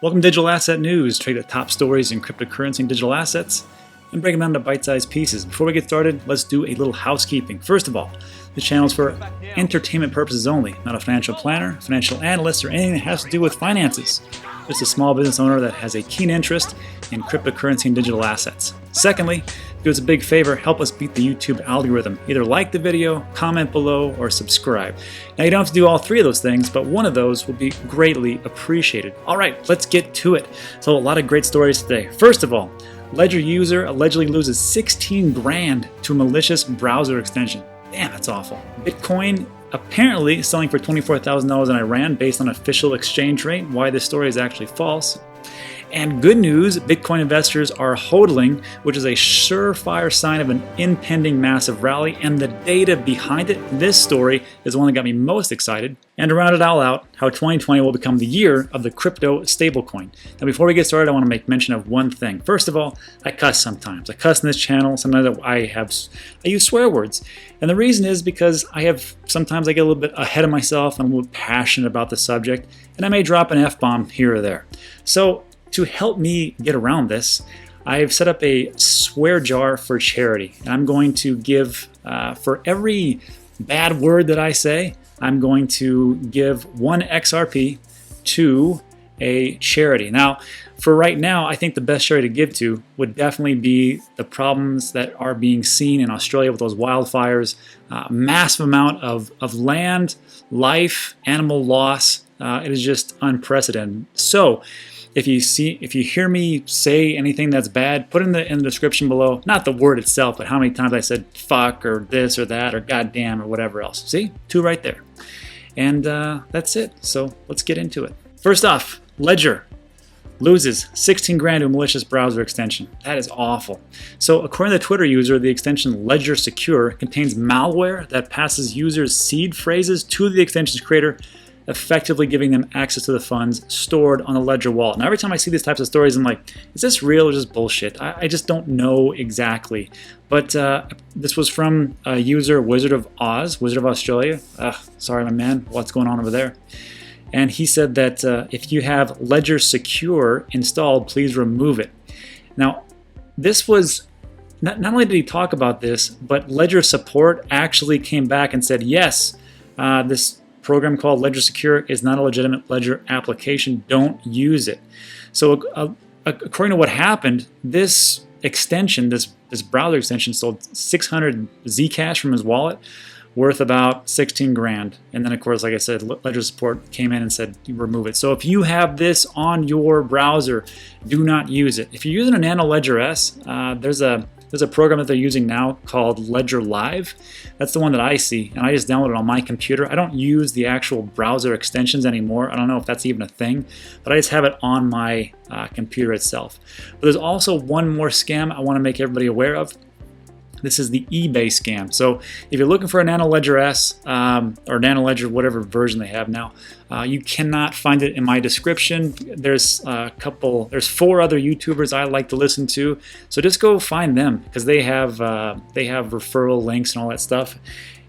Welcome to Digital Asset News. Trade the top stories in cryptocurrency and digital assets and break them down into bite-sized pieces. Before we get started, let's do a little housekeeping. First of all, the channel is for entertainment purposes only, not a financial planner, financial analyst, or anything that has to do with finances. Just a small business owner that has a keen interest in cryptocurrency and digital assets. Secondly, do us a big favor, help us beat the YouTube algorithm. Either like the video, comment below, or subscribe. Now you don't have to do all three of those things, but one of those will be greatly appreciated. All right, let's get to it. So a lot of great stories today. First of all, Ledger user allegedly loses 16 grand to a malicious browser extension. Damn, that's awful. Bitcoin apparently selling for $24,000 in Iran based on official exchange rate. Why this story is actually false. And good news, Bitcoin investors are HODL'ing, which is a surefire sign of an impending massive rally, and the data behind it. This story is the one that got me most excited. And to round it all out, how 2020 will become the year of the crypto stablecoin. Now before we get started, I want to make mention of one thing. First of all, I cuss sometimes. I cuss in this channel. Sometimes I use swear words. And the reason is because sometimes I get a little bit ahead of myself. I'm a little passionate about the subject, and I may drop an F-bomb here or there. So to help me get around this, I've set up a swear jar for charity. And I'm going to give, for every bad word that I say, I'm going to give 1 XRP to a charity. Now, for right now, I think the best charity to give to would definitely be the problems that are being seen in Australia with those wildfires, massive amount of land, life, animal loss. It is just unprecedented. So, if you hear me say anything that's bad, put in the description below, not the word itself, but how many times I said fuck or this or that or goddamn or whatever else. See? 2 right there. And that's it. So let's get into it. First off, Ledger loses 16 grand to a malicious browser extension. That is awful. So according to the Twitter user, the extension Ledger Secure contains malware that passes users' seed phrases to the extension's creator, effectively giving them access to the funds stored on the Ledger wallet. Now every time I see these types of stories, I'm like, is this real or just bullshit? I just don't know exactly. But this was from a user, Wizard of Australia. Sorry, my man, what's going on over there? And he said that if you have Ledger Secure installed, please remove it. Now, this was, not only did he talk about this, but Ledger support actually came back and said, yes, this program called Ledger Secure is not a legitimate Ledger application. Don't use it. So according to what happened, this extension, this browser extension, sold 600 Zcash from his wallet, worth about 16 grand. And then of course, like I said, Ledger support came in and said remove it. So if you have this on your browser, do not use it. If you're using a Nano Ledger S, there's a program that they're using now called Ledger Live. That's the one that I see, and I just downloaded it on my computer. I don't use the actual browser extensions anymore. I don't know if that's even a thing, but I just have it on my computer itself. But there's also one more scam I want to make everybody aware of. This is the eBay scam. So if you're looking for a Nano Ledger S or Nano Ledger, whatever version they have now, you cannot find it in my description. There's 4 other YouTubers I like to listen to. So just go find them because they have referral links and all that stuff.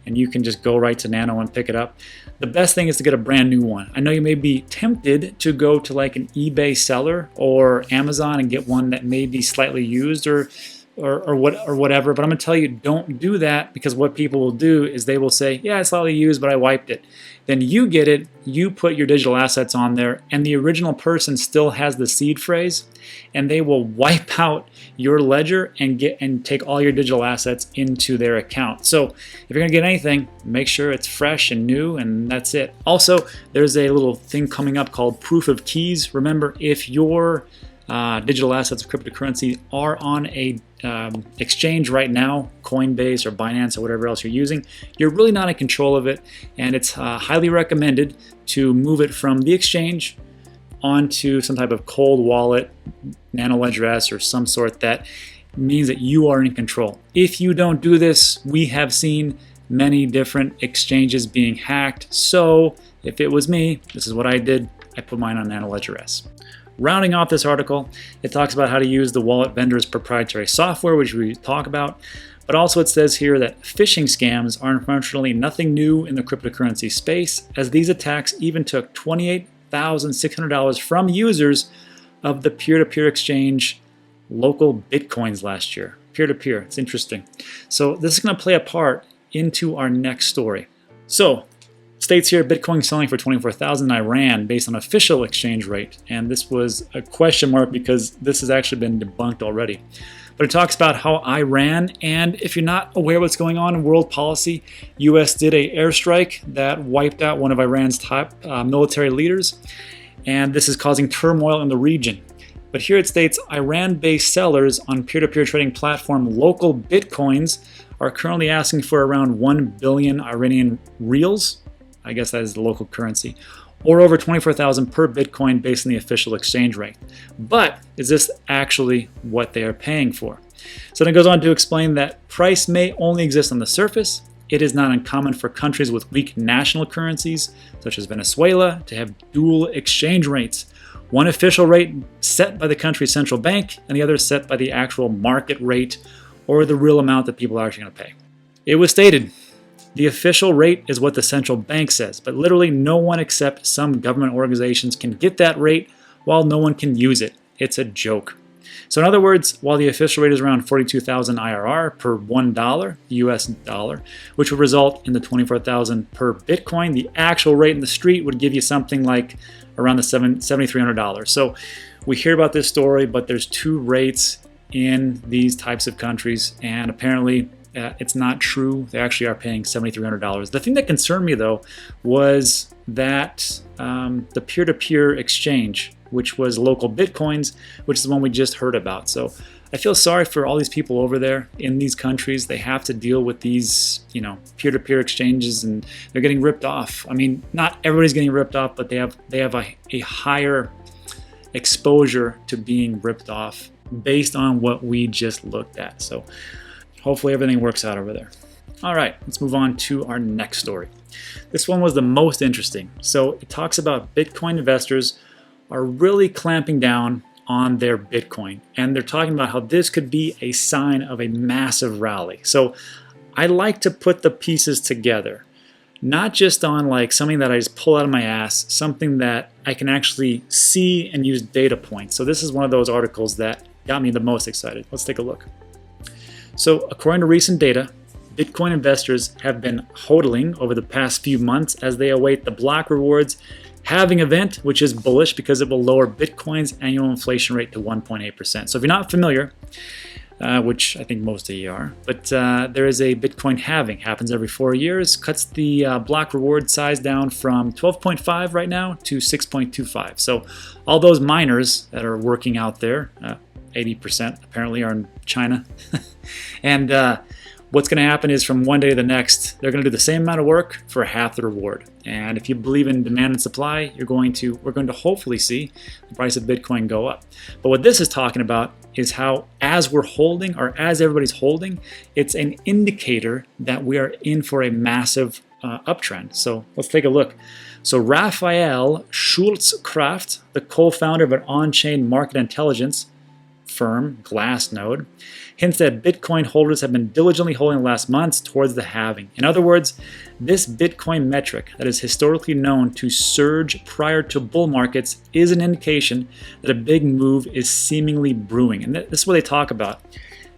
And you can just go right to Nano and pick it up. The best thing is to get a brand new one. I know you may be tempted to go to like an eBay seller or Amazon and get one that may be slightly used or whatever, but I'm going to tell you, don't do that, because what people will do is they will say, yeah, it's slightly used, but I wiped it. Then you get it, you put your digital assets on there, and the original person still has the seed phrase, and they will wipe out your ledger and take all your digital assets into their account. So if you're going to get anything, make sure it's fresh and new, and that's it. Also, there's a little thing coming up called proof of keys. Remember, if your digital assets of cryptocurrency are on a exchange right now, Coinbase or Binance or whatever else you're using, you're really not in control of it, and it's highly recommended to move it from the exchange onto some type of cold wallet, Nano Ledger S or some sort that means that you are in control. If you don't do this, we have seen many different exchanges being hacked. So if it was me, this is what I did. I put mine on Nano Ledger S. Rounding off this article, it talks about how to use the wallet vendor's proprietary software, which we talk about, but also it says here that phishing scams are unfortunately nothing new in the cryptocurrency space, as these attacks even took 28 $24,600 from users of the peer-to-peer exchange local Bitcoins last year. Peer-to-peer, it's interesting. So this is going to play a part into our next story. So states here, Bitcoin selling for $24,000 in Iran based on official exchange rate. And this was a question mark because this has actually been debunked already. But it talks about how Iran, and if you're not aware what's going on in world policy, US did an airstrike that wiped out one of Iran's top military leaders. And this is causing turmoil in the region. But here it states Iran-based sellers on peer-to-peer trading platform Local Bitcoins are currently asking for around 1 billion Iranian reals. I guess that is the local currency, or over $24,000 per Bitcoin based on the official exchange rate. But is this actually what they are paying for? So then it goes on to explain that price may only exist on the surface. It is not uncommon for countries with weak national currencies, such as Venezuela, to have dual exchange rates. One official rate set by the country's central bank, and the other set by the actual market rate, or the real amount that people are actually going to pay. It was stated, the official rate is what the central bank says, but literally no one except some government organizations can get that rate while no one can use it. It's a joke. So in other words, while the official rate is around 42,000 IRR per $1 US dollar, which would result in the 24,000 per Bitcoin, the actual rate in the street would give you something like around the $7,300. So we hear about this story, but there's two rates in these types of countries, and apparently it's not true. They actually are paying $7,300. The thing that concerned me, though, was that the peer-to-peer exchange, which was Local Bitcoins, which is the one we just heard about. So I feel sorry for all these people over there in these countries. They have to deal with these, peer-to-peer exchanges, and they're getting ripped off. I mean, not everybody's getting ripped off, but they have a higher exposure to being ripped off based on what we just looked at. So hopefully everything works out over there. All right, let's move on to our next story. This one was the most interesting. So it talks about Bitcoin investors are really clamping down on their Bitcoin. And they're talking about how this could be a sign of a massive rally. So I like to put the pieces together, not just on like something that I just pull out of my ass, something that I can actually see and use data points. So this is one of those articles that got me the most excited. Let's take a look. So according to recent data, Bitcoin investors have been HODL'ing over the past few months as they await the block rewards halving event, which is bullish because it will lower Bitcoin's annual inflation rate to 1.8%. So if you're not familiar, which I think most of you are, but there is a Bitcoin halving. Happens every 4 years, cuts the block reward size down from 12.5 right now to 6.25. So all those miners that are working out there, 80% apparently are in China. And what's going to happen is from one day to the next, they're going to do the same amount of work for half the reward. And if you believe in demand and supply, we're going to hopefully see the price of Bitcoin go up. But what this is talking about is how as we're holding, or as everybody's holding, it's an indicator that we are in for a massive uptrend. So let's take a look. So Raphael Schultzkraft, the co-founder of an on-chain market intelligence firm, Glassnode, hints that Bitcoin holders have been diligently holding the last months towards the halving. In other words, this Bitcoin metric that is historically known to surge prior to bull markets is an indication that a big move is seemingly brewing. And this is what they talk about.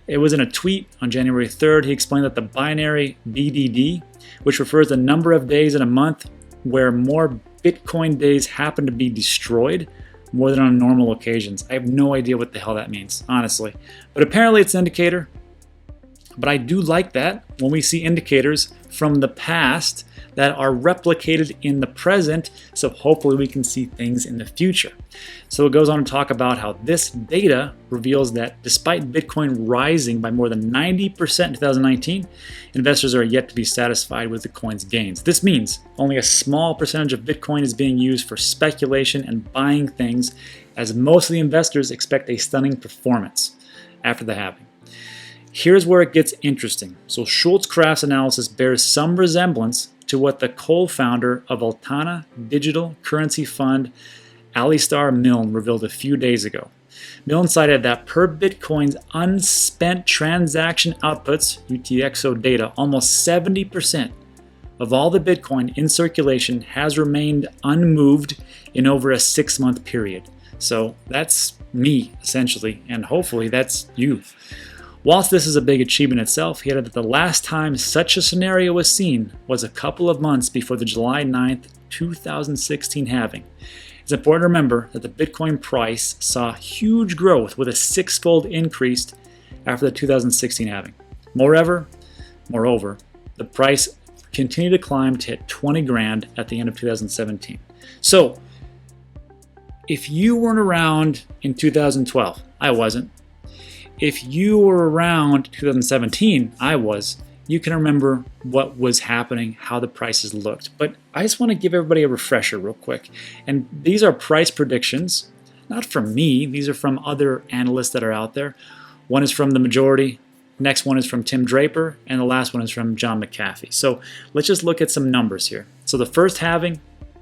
It was in a tweet on January 3rd. He explained that the binary BDD, which refers to the number of days in a month where more Bitcoin days happen to be destroyed, more than on normal occasions. I have no idea what the hell that means, honestly. But apparently it's an indicator. But I do like that when we see indicators from the past that are replicated in the present, so hopefully we can see things in the future. So it goes on to talk about how this data reveals that despite Bitcoin rising by more than 90% in 2019, investors are yet to be satisfied with the coin's gains. This means only a small percentage of Bitcoin is being used for speculation and buying things, as most of the investors expect a stunning performance after the halving. Here's where it gets interesting. So Schultzkraft's analysis bears some resemblance to what the co-founder of Altana digital currency fund, Alistar Milne, revealed a few days ago. Milne cited that per Bitcoin's unspent transaction outputs, UTXO data, almost 70% of all the Bitcoin in circulation has remained unmoved in over a 6-month period. So that's me, essentially, and hopefully that's you. Whilst this is a big achievement itself, he added that the last time such a scenario was seen was a couple of months before the July 9th, 2016 halving. It's important to remember that the Bitcoin price saw huge growth with a 6-fold increase after the 2016 halving. Moreover, the price continued to climb to hit 20 grand at the end of 2017. So, if you weren't around in 2012, I wasn't. If you were around 2017, I was. You can remember what was happening, how the prices looked. But I just want to give everybody a refresher real quick. And these are price predictions, not from me. These are from other analysts that are out there. One is from the majority. Next one is from Tim Draper. And the last one is from John McAfee. So let's just look at some numbers here. So the first halving,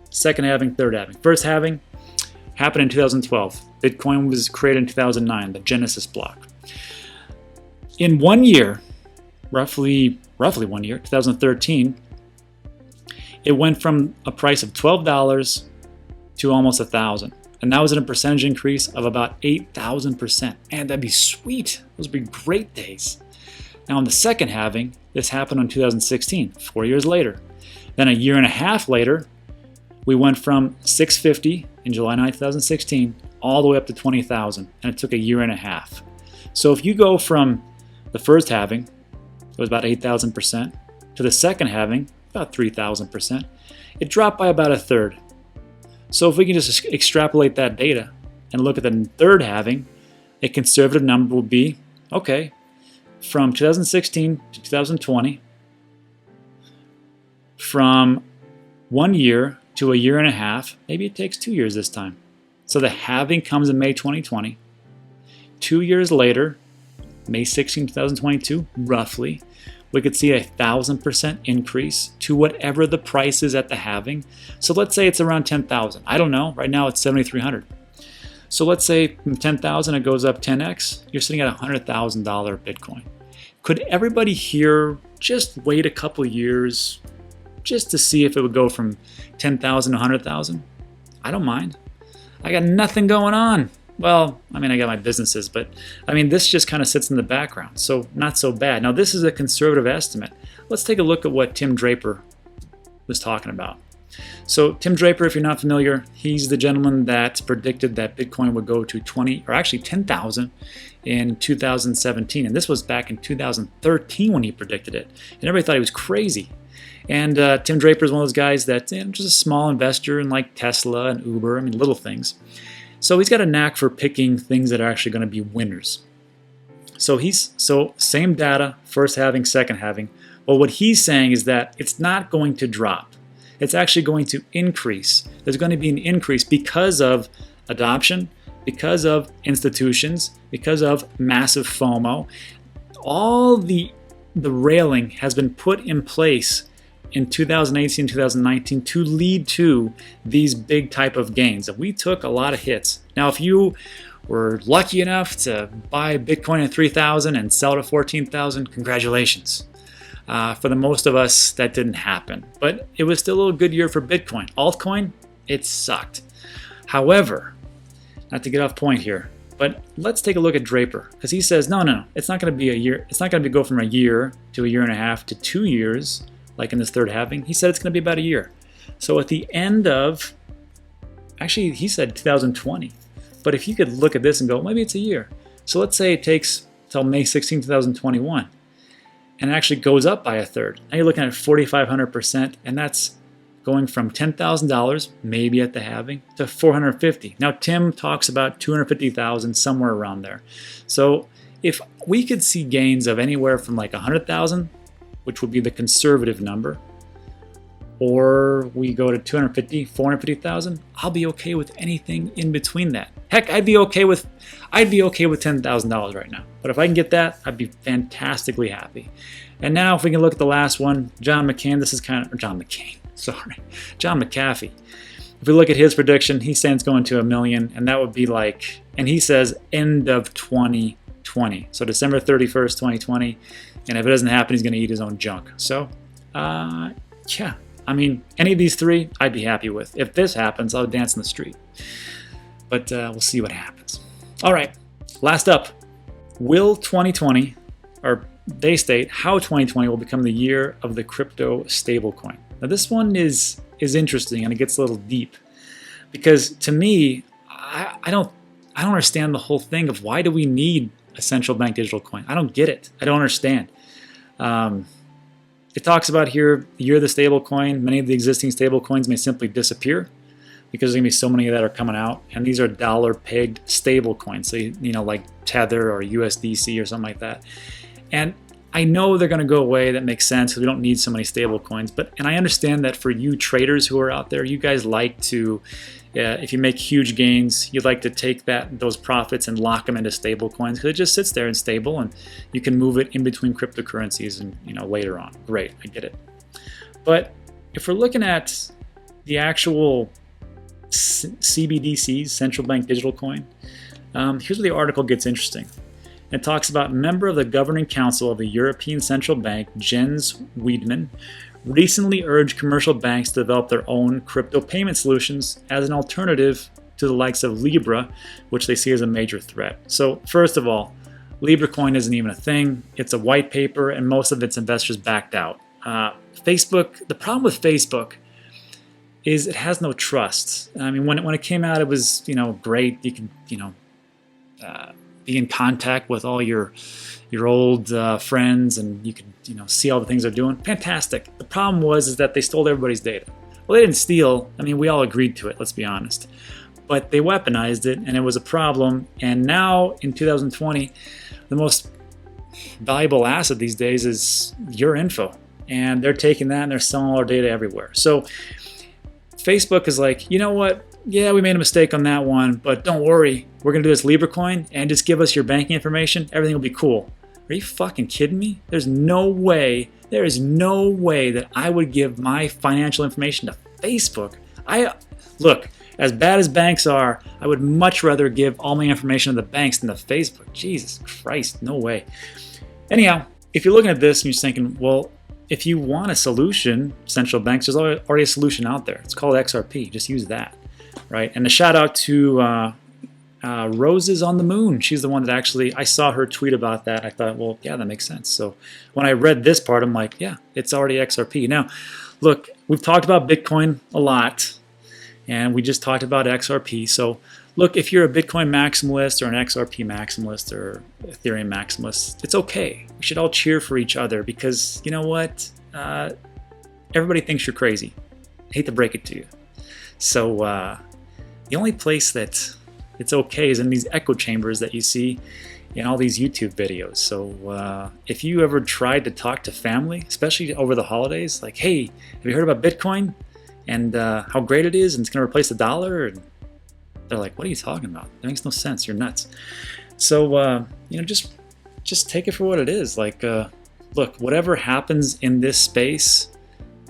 second halving, third halving. First halving happened in 2012. Bitcoin was created in 2009, the Genesis block. In 1 year, roughly 1 year, 2013, it went from a price of $12 to almost $1,000. And that was a percentage increase of about 8,000%. And that'd be sweet. Those would be great days. Now in the second halving, this happened in 2016, 4 years later. Then a year and a half later, we went from $650 in July 9, 2016, all the way up to $20,000. And it took a year and a half. So if you go from the first halving, it was about 8,000%, to the second halving, about 3,000%, it dropped by about a third. So if we can just extrapolate that data and look at the third halving, a conservative number would be, okay, from 2016 to 2020, from 1 year to a year and a half, maybe it takes 2 years this time. So the halving comes in May 2020. 2 years later, May 16, 2022, roughly, we could see 1,000% increase to whatever the price is at the halving. So let's say it's around 10,000. I don't know. Right now it's 7,300. So let's say from 10,000 it goes up 10x. You're sitting at $100,000 Bitcoin. Could everybody here just wait a couple years just to see if it would go from 10,000 to 100,000? I don't mind. I got nothing going on. Well, I mean, I got my businesses, but I mean, this just kind of sits in the background, so not so bad. Now, this is a conservative estimate. Let's take a look at what Tim Draper was talking about. So, Tim Draper, if you're not familiar, he's the gentleman that predicted that Bitcoin would go to 10,000 in 2017, and this was back in 2013 when he predicted it, and everybody thought he was crazy. And Tim Draper is one of those guys that's just a small investor in like Tesla and Uber, I mean, little things. So he's got a knack for picking things that are actually going to be winners. So same data, first halving, second halving. Well, what he's saying is that it's not going to drop. It's actually going to increase. There's going to be an increase because of adoption, because of institutions, because of massive FOMO. All the railing has been put in place in 2018, 2019 to lead to these big type of gains. And we took a lot of hits. Now, if you were lucky enough to buy Bitcoin at 3,000 and sell it at 14,000, congratulations. For the most of us, that didn't happen. But it was still a good year for Bitcoin. Altcoin, it sucked. However, not to get off point here, but let's take a look at Draper, because he says, no, it's not going to be a year. It's not going to go from a year to a year and a half to 2 years, like in this third halving. He said it's going to be about a year. So at the end of, actually he said 2020. But if you could look at this and go, maybe it's a year. So let's say it takes till May 16, 2021, and it actually goes up by a third. Now you're looking at 4,500%, and that's going from $10,000, maybe at the halving, to $450,000. Now Tim talks about $250,000, somewhere around there. So if we could see gains of anywhere from like $100,000, which would be the conservative number, or we go to 250, 450,000, I'll be okay with anything in between that. Heck, I'd be okay with $10,000 right now. But if I can get that, I'd be fantastically happy. And now if we can look at the last one, John McAfee. If we look at his prediction, he's saying it's going to 1 million, and that would be like, and he says end of 2020. So December 31st, 2020. And if it doesn't happen, he's going to eat his own junk. So Yeah, I mean, any of these three, I'd be happy with. If this happens, I'll dance in the street. But we'll see what happens. All right, last up. Will 2020, or they state how 2020 will become the year of the crypto stablecoin. Now this one is interesting, and it gets a little deep, because to me, I don't understand the whole thing of why do we need a central bank digital coin. I don't get it. I don't understand. It talks about here the year of the stablecoin. Many of the existing stablecoins may simply disappear, because there's going to be so many that are coming out, and these are dollar-pegged stable coins, so you know, like Tether or USDC or something like that. And I know they're going to go away. That makes sense because we don't need so many stable coins. And I understand that for you traders who are out there, you guys like to, if you make huge gains, you'd like to take those profits and lock them into stable coins because it just sits there and stable, and you can move it in between cryptocurrencies and later on. Great, I get it. But if we're looking at the actual CBDCs, central bank digital coin, here's where the article gets interesting. It talks about member of the governing council of the European Central Bank, Jens Weidmann, recently urged commercial banks to develop their own crypto payment solutions as an alternative to the likes of Libra, which they see as a major threat. So first of all, Libra coin isn't even a thing. It's a white paper, and most of its investors backed out. Facebook, the problem with Facebook is it has no trust. I mean, when it came out, it was great. You can be in contact with all your old friends, and you could see all the things they're doing. Fantastic. The problem was that they stole everybody's data. Well, they didn't steal. I mean, we all agreed to it. Let's be honest. But they weaponized it, and it was a problem. And now in 2020, the most valuable asset these days is your info, and they're taking that and they're selling all our data everywhere. So Facebook is like, you know what? Yeah, we made a mistake on that one, but don't worry. We're going to do this Libra coin and just give us your banking information. Everything will be cool. Are you fucking kidding me? There is no way that I would give my financial information to Facebook. Look, as bad as banks are, I would much rather give all my information to the banks than to Facebook. Jesus Christ, no way. Anyhow, if you're looking at this and you're thinking, well, if you want a solution, central banks, there's already a solution out there. It's called XRP. Just use that, right? And a shout out to Roses on the Moon. She's the one that actually, I saw her tweet about that. I thought, well, yeah, that makes sense. So when I read this part, I'm like, yeah, it's already XRP. Now, look, we've talked about Bitcoin a lot, and we just talked about XRP. So look, if you're a Bitcoin maximalist or an XRP maximalist or Ethereum maximalist, it's okay. We should all cheer for each other because you know what? Everybody thinks you're crazy. I hate to break it to you. So the only place that it's okay is in these echo chambers that you see in all these YouTube videos. So if you ever tried to talk to family, especially over the holidays, like, hey, have you heard about Bitcoin and how great it is and it's going to replace the dollar? And they're like, what are you talking about? That makes no sense. You're nuts. So, just take it for what it is. Like, look, whatever happens in this space,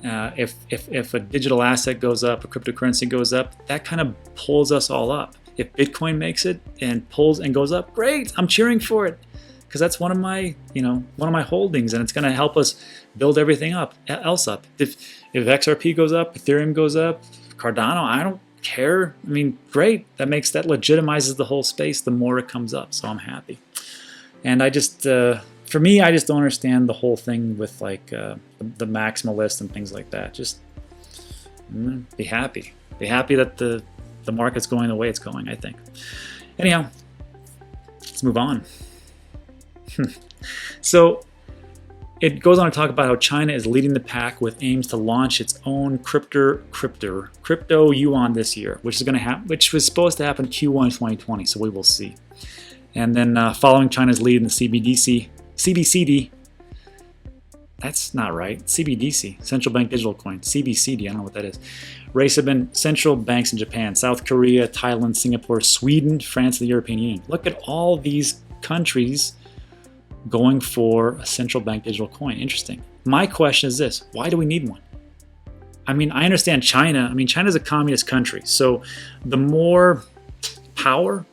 if a digital asset goes up, a cryptocurrency goes up, that kind of pulls us all up. If Bitcoin makes it and pulls and goes up, great. I'm cheering for it because that's one of my holdings, and it's going to help us build everything else up. If XRP goes up, Ethereum goes up, Cardano, I don't care. I mean, great. That legitimizes the whole space the more it comes up. So I'm happy. And I just, for me, I just don't understand the whole thing with like the maximalist and things like that. Just be happy. Be happy that the market's going the way it's going, I think. Anyhow, let's move on. So it goes on to talk about how China is leading the pack with aims to launch its own crypto yuan this year, which was supposed to happen Q1 2020. So we will see. And then following China's lead in the CBCD, that's not right. CBDC, Central Bank Digital Coin. CBCD, I don't know what that is. Race have been central banks in Japan, South Korea, Thailand, Singapore, Sweden, France, and the European Union. Look at all these countries going for a central bank digital coin. Interesting. My question is this: why do we need one? I mean, I understand China. I mean, China's a communist country, so the more power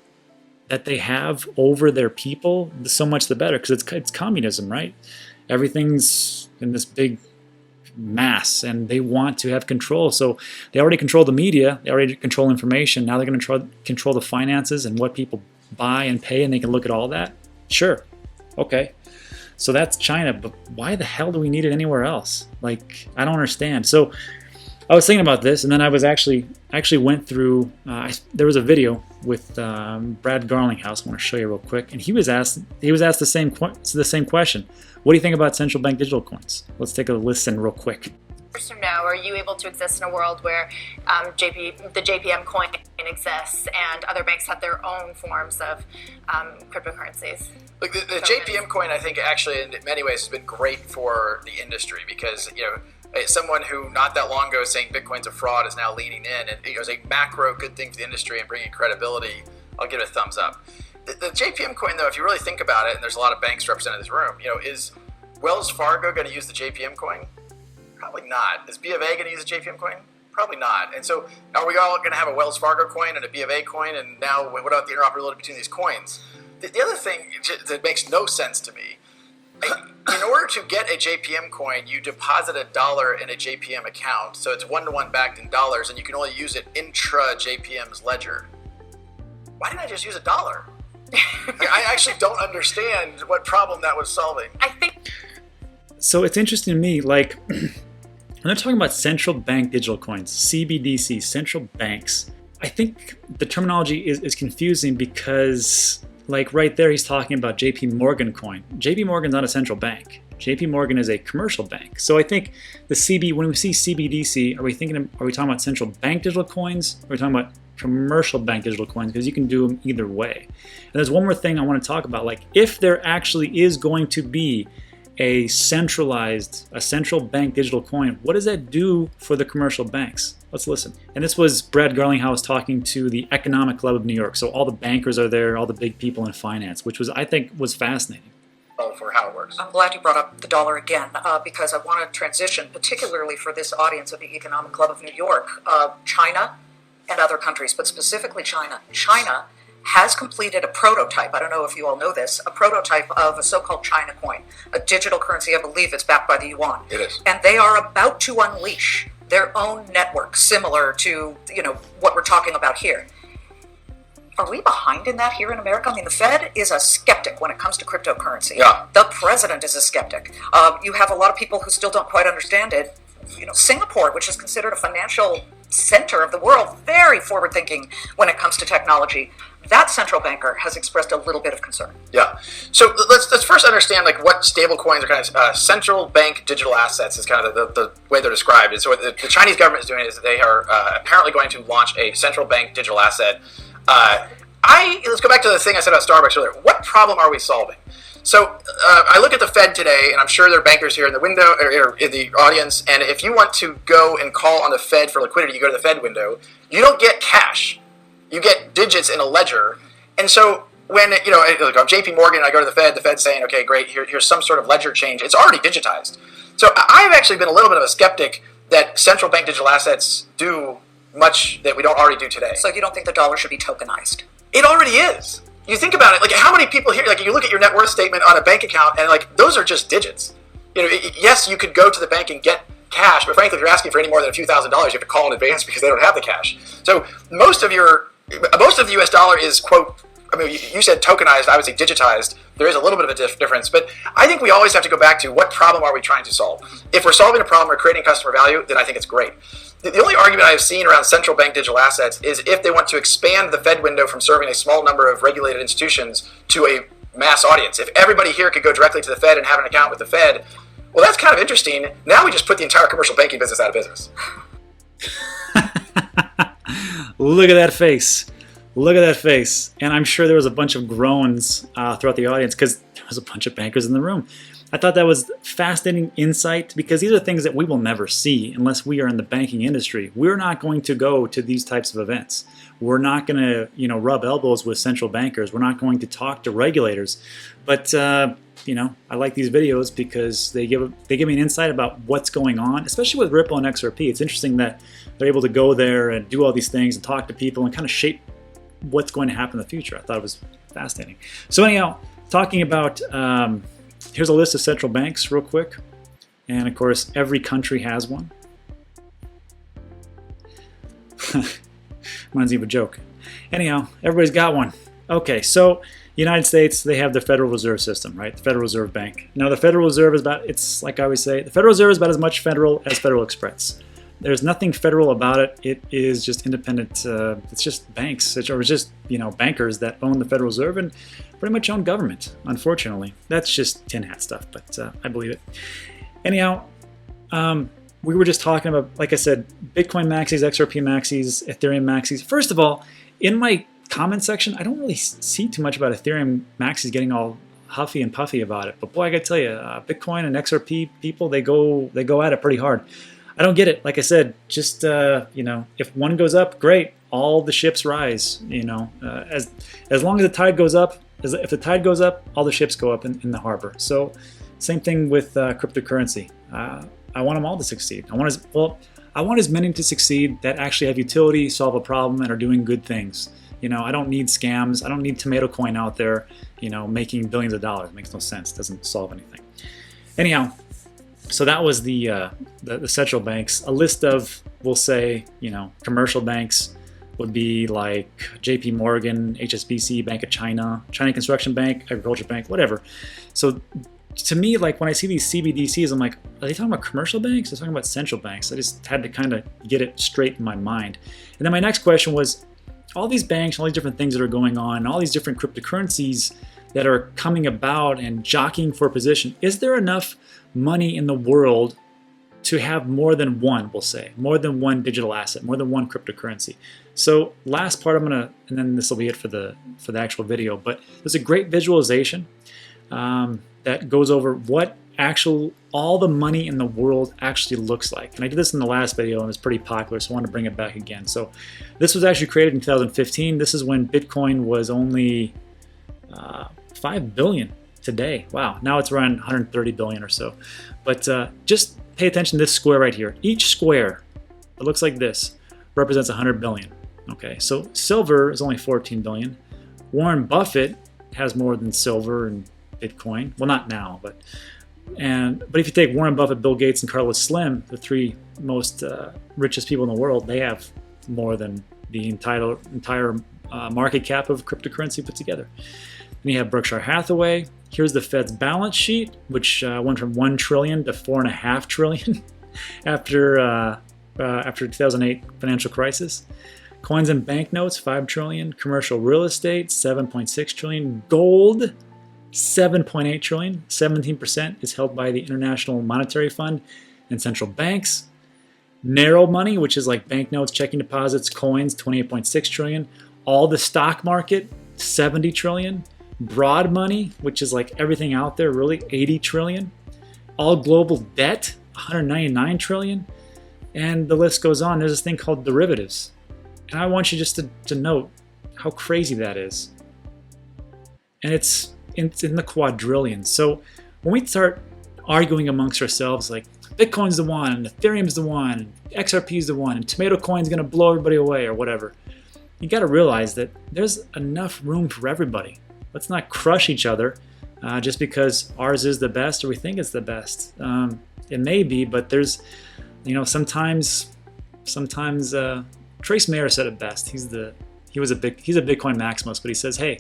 that they have over their people, so much the better, because it's communism, right? Everything's in this big mass, and they want to have control. So they already control the media, they already control information. Now they're going to control the finances and what people buy and pay, and they can look at all that. Sure, okay. So that's China, but why the hell do we need it anywhere else? Like, I don't understand. So I was thinking about this, and then I actually went through. There was a video with Brad Garlinghouse. I want to show you real quick, and he was asked the same question. What do you think about central bank digital coins? Let's take a listen real quick. From now, are you able to exist in a world where the JPM coin exists and other banks have their own forms of cryptocurrencies? Look, the JPM coin, I think, actually in many ways has been great for the industry because, someone who not that long ago was saying Bitcoin's a fraud is now leaning in, and it was a macro good thing for the industry and bringing credibility. I'll give it a thumbs up. The JPM coin, though, if you really think about it, and there's a lot of banks represented in this room, is Wells Fargo going to use the JPM coin? Probably not. Is B of A going to use a JPM coin? Probably not. And so are we all going to have a Wells Fargo coin and a B of A coin? And now what about the interoperability between these coins? The other thing that makes no sense to me, in order to get a JPM coin, you deposit $1 in a JPM account. So it's one-to-one backed in dollars, and you can only use it intra JPM's ledger. Why didn't I just use $1? I actually don't understand what problem that was solving. I think. So it's interesting to me, like, when they're talking about central bank digital coins, CBDC, central banks, I think the terminology is confusing because, like, right there he's talking about JP Morgan coin. JP Morgan's not a central bank. JP Morgan is a commercial bank. So I think when we see CBDC, are we talking about central bank digital coins? Or are we talking about commercial bank digital coins? Because you can do them either way. And there's one more thing I want to talk about. Like, if there actually is going to be a central bank digital coin, what does that do for the commercial banks? Let's listen. And this was Brad Garlinghouse talking to the Economic Club of New York. So all the bankers are there, all the big people in finance, which I think was fascinating. For how it works. I'm glad you brought up the dollar again because I want to transition, particularly for this audience of the Economic Club of New York, China and other countries, but specifically China. China has completed a prototype, I don't know if you all know this, a prototype of a so-called China coin, a digital currency. I believe it's backed by the yuan. It is. And they are about to unleash their own network, similar to what we're talking about here. Are we behind in that here in America? I mean, the Fed is a skeptic when it comes to cryptocurrency. Yeah. The president is a skeptic. You have a lot of people who still don't quite understand it. Singapore, which is considered a financial center of the world, very forward-thinking when it comes to technology. That central banker has expressed a little bit of concern. Yeah. So let's first understand what stablecoins are kind of central bank digital assets is kind of the way they're described. And so what the Chinese government is doing is they are apparently going to launch a central bank digital asset. Let's go back to the thing I said about Starbucks earlier. What problem are we solving? So I look at the Fed today, and I'm sure there are bankers here in the window or in the audience. And if you want to go and call on the Fed for liquidity, you go to the Fed window. You don't get cash. You get digits in a ledger. And so when I'm JP Morgan, I go to the Fed's saying, okay, great, here's some sort of ledger change. It's already digitized. So I've actually been a little bit of a skeptic that central bank digital assets do much that we don't already do today. So you don't think the dollar should be tokenized? It already is. You think about it, how many people here, you look at your net worth statement on a bank account and those are just digits. Yes, you could go to the bank and get cash, but frankly, if you're asking for any more than a few $1,000s, you have to call in advance because they don't have the cash. So most of the US dollar is, quote, you said tokenized, I would say digitized. There is a little bit of a difference, but I think we always have to go back to what problem are we trying to solve? If we're solving a problem or creating customer value, then I think it's great. The only argument I've seen around central bank digital assets is if they want to expand the Fed window from serving a small number of regulated institutions to a mass audience. If everybody here could go directly to the Fed and have an account with the Fed, well, that's kind of interesting. Now we just put the entire commercial banking business out of business. Look at that face. Look at that face. And I'm sure there was a bunch of groans throughout the audience because there was a bunch of bankers in the room. I thought that was fascinating insight because these are things that we will never see unless we are in the banking industry. We're not going to go to these types of events. We're not going to, rub elbows with central bankers. We're not going to talk to regulators. But, I like these videos because they give me an insight about what's going on, especially with Ripple and XRP. It's interesting that they're able to go there and do all these things and talk to people and kind of shape what's going to happen in the future. I thought it was fascinating. So anyhow, talking about... here's a list of central banks real quick. And of course, every country has one. Reminds me of a joke. Anyhow, everybody's got one. Okay, so United States, they have the Federal Reserve System, right? The Federal Reserve Bank. Now, the Federal Reserve is about, it's like I always say, the Federal Reserve is about as much federal as Federal Express. There's nothing federal about it. It is just independent. It's just banks, or it's just, you know, bankers that own the Federal Reserve and pretty much own government, unfortunately. That's just tin hat stuff, but I believe it. Anyhow, we were just talking about, like I said, Bitcoin maxis, XRP maxis, Ethereum maxis. First of all, in my comment section, I don't really see too much about Ethereum maxis getting all huffy and puffy about it. But boy, I gotta tell you, Bitcoin and XRP people, they go at it pretty hard. I don't get it. Like I said, just you know, if one goes up, great. All the ships rise. You know, as long as the tide goes up, if the tide goes up, all the ships go up in the harbor. So, same thing with cryptocurrency. I want them all to succeed. I want as many to succeed that actually have utility, solve a problem, and are doing good things. You know, I don't need scams. I don't need tomato coin out there, you know, making billions of dollars. It makes no sense. It doesn't solve anything. Anyhow, so that was the central banks. A list of, we'll say, you know, commercial banks would be like JP Morgan, HSBC, Bank of China, China Construction Bank, Agriculture Bank, whatever. So to me, like when I see these CBDCs, I'm like, are they talking about commercial banks? They're talking about central banks. I just had to kind of get it straight in my mind. And then my next question was, all these banks, all these different things that are going on, all these different cryptocurrencies that are coming about and jockeying for position, is there enough money in the world to have more than one, we'll say, more than one digital asset, more than one cryptocurrency? So last part I'm gonna, and then this will be it for the actual video, but there's a great visualization that goes over what all the money in the world actually looks like. And I did this in the last video and it's pretty popular, so I want to bring it back again. So this was actually created in 2015. This is when Bitcoin was only 5 billion today. Wow, now it's around 130 billion or so. But just pay attention to this square right here. Each square, it looks like this, represents 100 billion. Okay, so silver is only 14 billion. Warren Buffett has more than silver and Bitcoin. Well, not now, but if you take Warren Buffett, Bill Gates, and Carlos Slim, the three most richest people in the world, they have more than the entire market cap of cryptocurrency put together. Then you have Berkshire Hathaway. Here's the Fed's balance sheet, which went from 1 trillion to 4.5 trillion after 2008 financial crisis. Coins and banknotes, 5 trillion. Commercial real estate, 7.6 trillion. Gold, 7.8 trillion. 17% is held by the International Monetary Fund and central banks. Narrow money, which is like banknotes, checking deposits, coins, 28.6 trillion. All the stock market, 70 trillion. Broad money, which is like everything out there, really, 80 trillion. All global debt, 199 trillion. And the list goes on. There's this thing called derivatives. And I want you just to note how crazy that is. And it's in the quadrillions. So when we start arguing amongst ourselves, like Bitcoin's the one, and Ethereum's the one, and XRP's the one, and tomato coin's gonna blow everybody away or whatever, you gotta realize that there's enough room for everybody. Let's not crush each other just because ours is the best or we think it's the best. It may be, but there's, you know, sometimes Trace Mayer said it best. He's a Bitcoin maximalist, but he says, hey,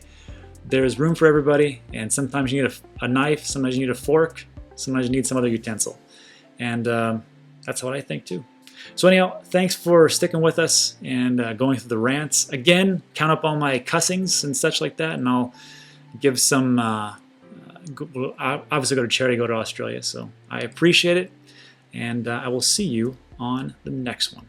there's room for everybody, and sometimes you need a knife, sometimes you need a fork, sometimes you need some other utensil. And that's what I think too. So anyhow, thanks for sticking with us and going through the rants. Again, count up all my cussings and such like that, and I'll give some, obviously go to charity, go to Australia. So I appreciate it, and I will see you on the next one.